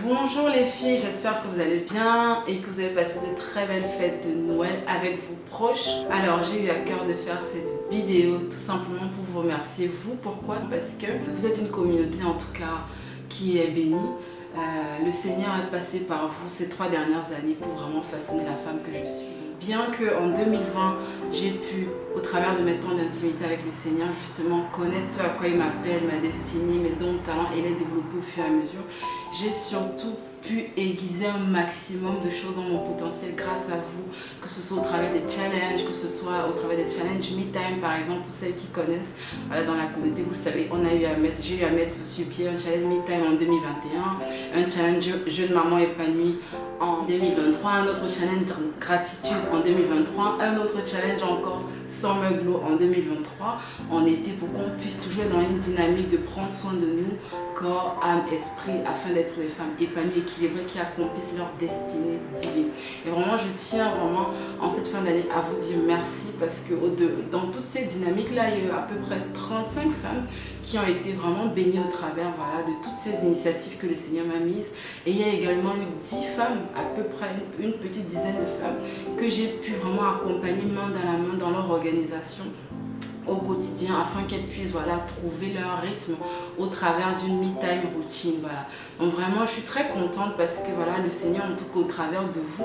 Bonjour les filles, j'espère que vous allez bien et que vous avez passé de très belles fêtes de Noël avec vos proches. Alors j'ai eu à cœur de faire cette vidéo tout simplement pour vous remercier. Vous, pourquoi? Parce que vous êtes une communauté en tout cas qui est bénie. Le Seigneur est passé par vous ces 3 dernières années pour vraiment façonner la femme que je suis. Bien qu'en 2020, j'ai pu, au travers de mes temps d'intimité avec le Seigneur, justement connaître ce à quoi il m'appelle, ma destinée, mes dons, talents et les développer au fur et à mesure, j'ai surtout pu aiguiser un maximum de choses dans mon potentiel grâce à vous, que ce soit au travers des challenges, que ce soit au travers des challenges me-time par exemple, pour celles qui connaissent, voilà, dans la communauté, vous le savez, j'ai eu à mettre sur pied un challenge me-time en 2021, un challenge jeune maman épanouie en 2023, un autre challenge gratitude en 2023, un autre challenge encore Summer Glow en 2023, en été, pour qu'on puisse toujours être dans une dynamique de prendre soin de nous, corps, âme, esprit, afin d'être des femmes épanouies, équilibrées, qui accomplissent leur destinée divine. Et vraiment, je tiens vraiment en cette fin d'année à vous dire merci, parce que dans toutes ces dynamiques-là, il y a eu à peu près 35 femmes qui ont été vraiment bénies au travers, voilà, de toutes ces initiatives que le Seigneur m'a mises. Et il y a également eu 10 femmes, à peu près une petite dizaine de femmes, que j'ai pu vraiment accompagner main dans la main dans leur organisation au quotidien, afin qu'elles puissent, voilà, trouver leur rythme au travers d'une me-time routine, voilà. Donc vraiment je suis très contente parce que voilà, le Seigneur, en tout cas au travers de vous,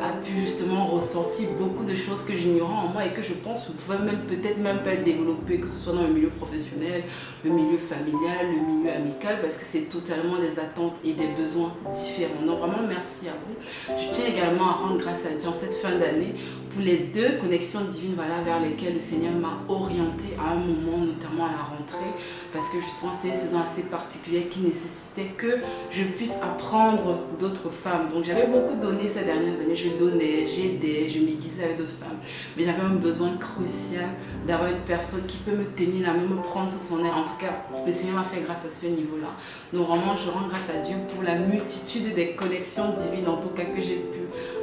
a pu justement ressortir beaucoup de choses que j'ignorais en moi et que je pense pouvaient peut-être même pas être développées, que ce soit dans le milieu professionnel, le milieu familial, le milieu amical, parce que c'est totalement des attentes et des besoins différents. Donc vraiment merci à vous. Je tiens également à rendre grâce à Dieu en cette fin d'année pour les 2 connexions divines, voilà, vers lesquelles le Seigneur m'a orientée à un moment, notamment à la rentrée, parce que justement c'était une saison assez particulière qui nécessitait que je puisse apprendre d'autres femmes. Donc j'avais beaucoup donné ces dernières années, je donnais, j'aidais, je m'aiguisais avec d'autres femmes, mais j'avais un besoin crucial d'avoir une personne qui peut me tenir la main, me prendre sous son aile. En tout cas, le Seigneur m'a fait grâce à ce niveau-là. Donc vraiment, je rends grâce à Dieu pour la multitude des connexions divines, en tout cas, que j'ai pu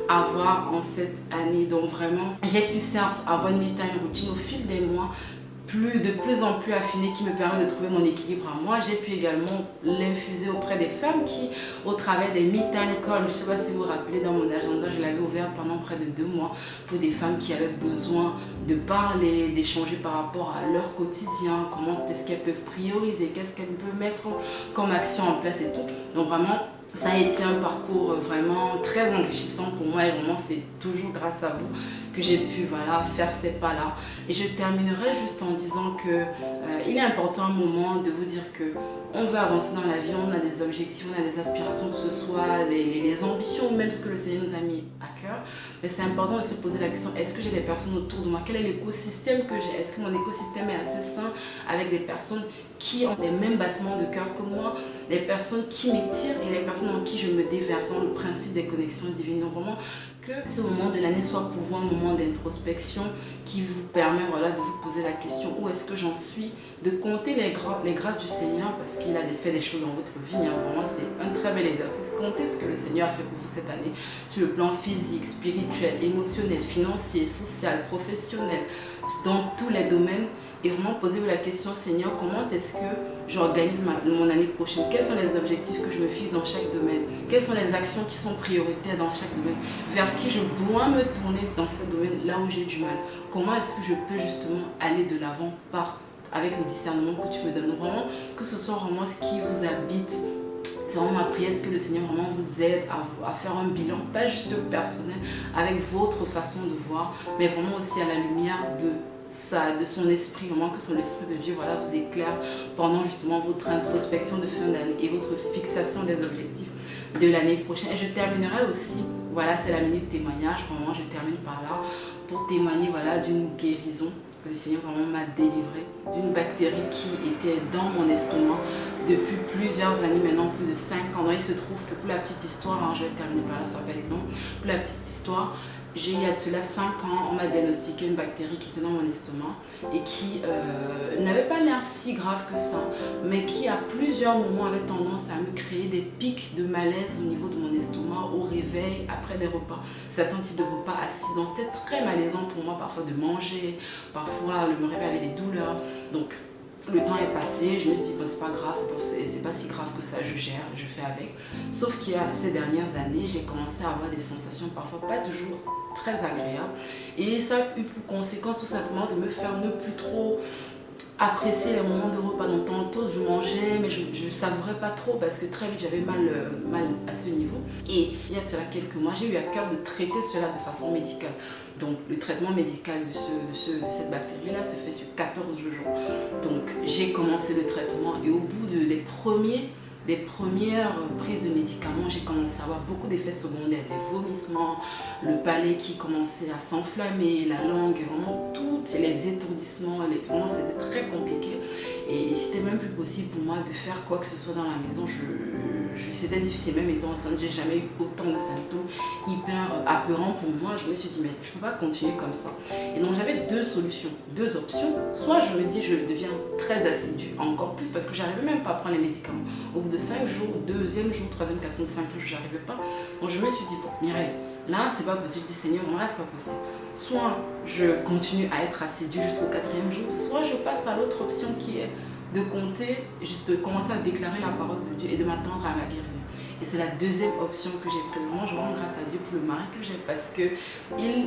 avoir en cette année. Donc vraiment, j'ai pu certes avoir une me-time routine au fil des mois, de plus en plus affinée, qui me permet de trouver mon équilibre à moi. J'ai pu également l'infuser auprès des femmes qui, au travers des me-time calls, je ne sais pas si vous vous rappelez, dans mon agenda, je l'avais ouvert pendant près de 2 mois pour des femmes qui avaient besoin de parler, d'échanger par rapport à leur quotidien, comment est-ce qu'elles peuvent prioriser, qu'est-ce qu'elles peuvent mettre comme action en place et tout. Donc vraiment, ça a été un parcours vraiment très enrichissant pour moi, et vraiment c'est toujours grâce à vous que j'ai pu, voilà, faire ces pas-là. Et je terminerai juste en disant que il est important un moment de vous dire que on veut avancer dans la vie, on a des objectifs, on a des aspirations, que ce soit les ambitions ou même ce que le Seigneur nous a mis à cœur. Mais c'est important de se poser la question, est-ce que j'ai des personnes autour de moi? Quel est l'écosystème que j'ai? Est-ce que mon écosystème est assez sain, avec des personnes qui ont les mêmes battements de cœur que moi, les personnes qui m'étirent et les personnes en qui je me déverse dans le principe des connexions divines. Donc vraiment, que ce moment de l'année soit pour vous un moment d'introspection qui vous permet, voilà, de vous poser la question, où est-ce que j'en suis, de compter les grâces du Seigneur, parce qu'il a fait des choses dans votre vie, hein. Vraiment c'est un très bel exercice. Comptez ce que le Seigneur a fait pour vous cette année, sur le plan physique, spirituel, émotionnel, financier, social, professionnel, dans tous les domaines. Et vraiment posez-vous la question, Seigneur, comment est-ce que j'organise mon année prochaine? Quels sont les objectifs que je me fixe dans chaque domaine? Quelles sont les actions qui sont prioritaires dans chaque domaine? Vers qui je dois me tourner dans ce domaine, là où j'ai du mal? Comment est-ce que je peux justement aller de l'avant avec le discernement que tu me donnes? Vraiment, que ce soit vraiment ce qui vous habite. C'est vraiment ma prière, est-ce que le Seigneur vraiment vous aide à faire un bilan, pas juste personnel, avec votre façon de voir, mais vraiment aussi à la lumière de son esprit, vraiment que son esprit de Dieu, voilà, vous éclaire pendant justement votre introspection de fin d'année et votre fixation des objectifs de l'année prochaine. Et je terminerai aussi, voilà, c'est la minute témoignage, vraiment je termine par là, pour témoigner, voilà, d'une guérison que le Seigneur vraiment m'a délivrée, d'une bactérie qui était dans mon estomac depuis plusieurs années, maintenant plus de 5 ans. Donc il se trouve que, pour la petite histoire, hein, je vais terminer par là, ça va pas être long, pour la petite histoire, il y a de cela 5 ans, on m'a diagnostiqué une bactérie qui était dans mon estomac et qui n'avait pas l'air si grave que ça, mais qui à plusieurs moments avait tendance à me créer des pics de malaise au niveau de mon estomac, au réveil, après des repas, certains types de repas assis. Donc c'était très malaisant pour moi parfois de manger, parfois de me réveiller avec des douleurs. Donc Le temps est passé, je me suis dit bon, c'est pas grave, c'est pas si grave que ça, je gère, je fais avec. Sauf qu'il y a ces dernières années, j'ai commencé à avoir des sensations parfois pas toujours très agréables. Et ça a eu pour conséquence tout simplement de me faire ne plus trop apprécier les moments de repas. Donc tantôt je mangeais mais je savourais pas trop parce que très vite j'avais mal à ce niveau. Et il y a de cela quelques mois, j'ai eu à cœur de traiter cela de façon médicale. Donc le traitement médical de cette bactérie là se fait sur 14 jours. Donc j'ai commencé le traitement et au bout des premières prises de médicaments, j'ai commencé à avoir beaucoup d'effets secondaires, des vomissements, le palais qui commençait à s'enflammer, la langue, vraiment toutes les étourdissements, vraiment c'était très compliqué. Et c'était même plus possible pour moi de faire quoi que ce soit dans la maison. C'était difficile, même étant enceinte, j'ai jamais eu autant de symptômes hyper apeurants pour moi. Je me suis dit, mais je peux pas continuer comme ça. Et donc j'avais deux solutions, deux options. Soit je me dis, je deviens très assidue, encore plus, parce que j'arrivais même pas à prendre les médicaments. Au bout de 5 jours, deuxième jour, troisième, quatrième, cinquième jour, j'arrivais pas. Donc je me suis dit, bon, Mireille, là c'est pas possible. Je dis, Seigneur, là c'est pas possible. Soit je continue à être assidue jusqu'au quatrième jour, soit je passe par l'autre option qui est de compter, juste de commencer à déclarer la parole de Dieu et de m'attendre à ma guérison. Et c'est la deuxième option que j'ai prise. Moi, je rends grâce à Dieu pour le mari que j'ai parce qu'il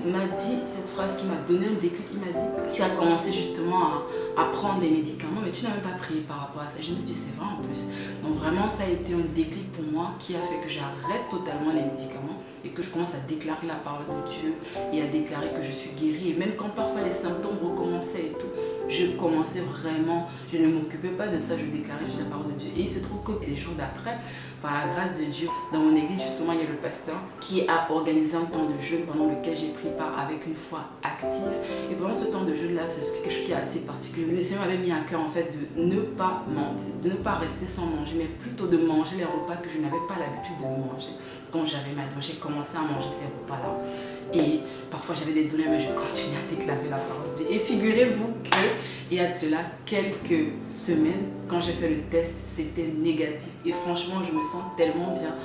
m'a dit cette phrase qui m'a donné un déclic. Il m'a dit, tu as commencé justement à prendre les médicaments, mais tu n'as même pas prié par rapport à ça. Je me suis dit, c'est vrai en plus. Donc vraiment, ça a été un déclic pour moi qui a fait que j'arrête totalement les médicaments et que je commence à déclarer la parole de Dieu et à déclarer que je suis guérie. Et même quand parfois les symptômes recommençaient et tout, je commençais vraiment, je ne m'occupais pas de ça, je déclarais juste la parole de Dieu. Et il se trouve que les jours d'après, par la grâce de Dieu, dans mon église justement, il y a le pasteur qui a organisé un temps de jeûne pendant lequel j'ai pris part avec une foi active. Et pendant ce temps de jeûne là, c'est quelque chose qui est assez particulier. Le Seigneur m'avait mis à cœur en fait de ne pas mentir, de ne pas rester sans manger, mais plutôt de manger les repas que je n'avais pas l'habitude de manger. Quand j'avais ma donc j'ai commencé à manger ces repas là. Et parfois j'avais des douleurs, mais je continuais à déclarer la parole de Dieu. Et figurez-vous qu'il y a de cela quelques semaines, quand j'ai fait le test, c'était négatif. Et franchement, je me sens tellement bien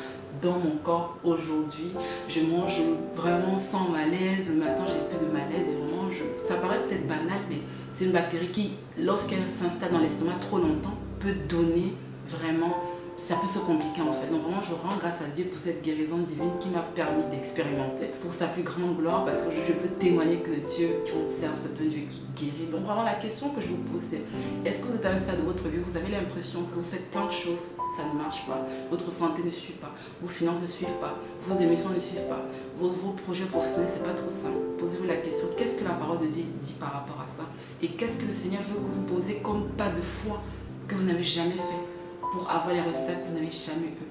dans mon corps aujourd'hui. Je mange vraiment sans malaise. Le matin, j'ai plus de malaise. Et vraiment, ça paraît peut-être banal, mais c'est une bactérie qui, lorsqu'elle s'installe dans l'estomac trop longtemps, peut donner vraiment... ça peut se compliquer en fait. Donc vraiment je rends grâce à Dieu pour cette guérison divine qui m'a permis d'expérimenter pour sa plus grande gloire, parce que je peux témoigner que le Dieu qu'on sert, c'est un Dieu qui guérit. Donc vraiment la question que je vous pose c'est, est-ce que vous êtes à un stade de votre vie, vous avez l'impression que vous faites plein de choses, ça ne marche pas, votre santé ne suit pas, vos finances ne suivent pas, vos émissions ne suivent pas, vos projets professionnels c'est pas trop simple. Posez-vous la question, qu'est-ce que la parole de Dieu dit par rapport à ça, et qu'est-ce que le Seigneur veut que vous posiez comme pas de foi que vous n'avez jamais fait pour avoir les résultats que vous n'avez jamais eu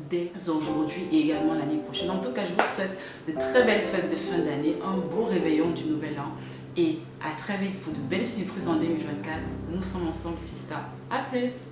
dès aujourd'hui et également l'année prochaine. En tout cas, je vous souhaite de très belles fêtes de fin d'année, un beau réveillon du nouvel an et à très vite pour de belles surprises en 2024. Nous sommes ensemble, Sista. À plus!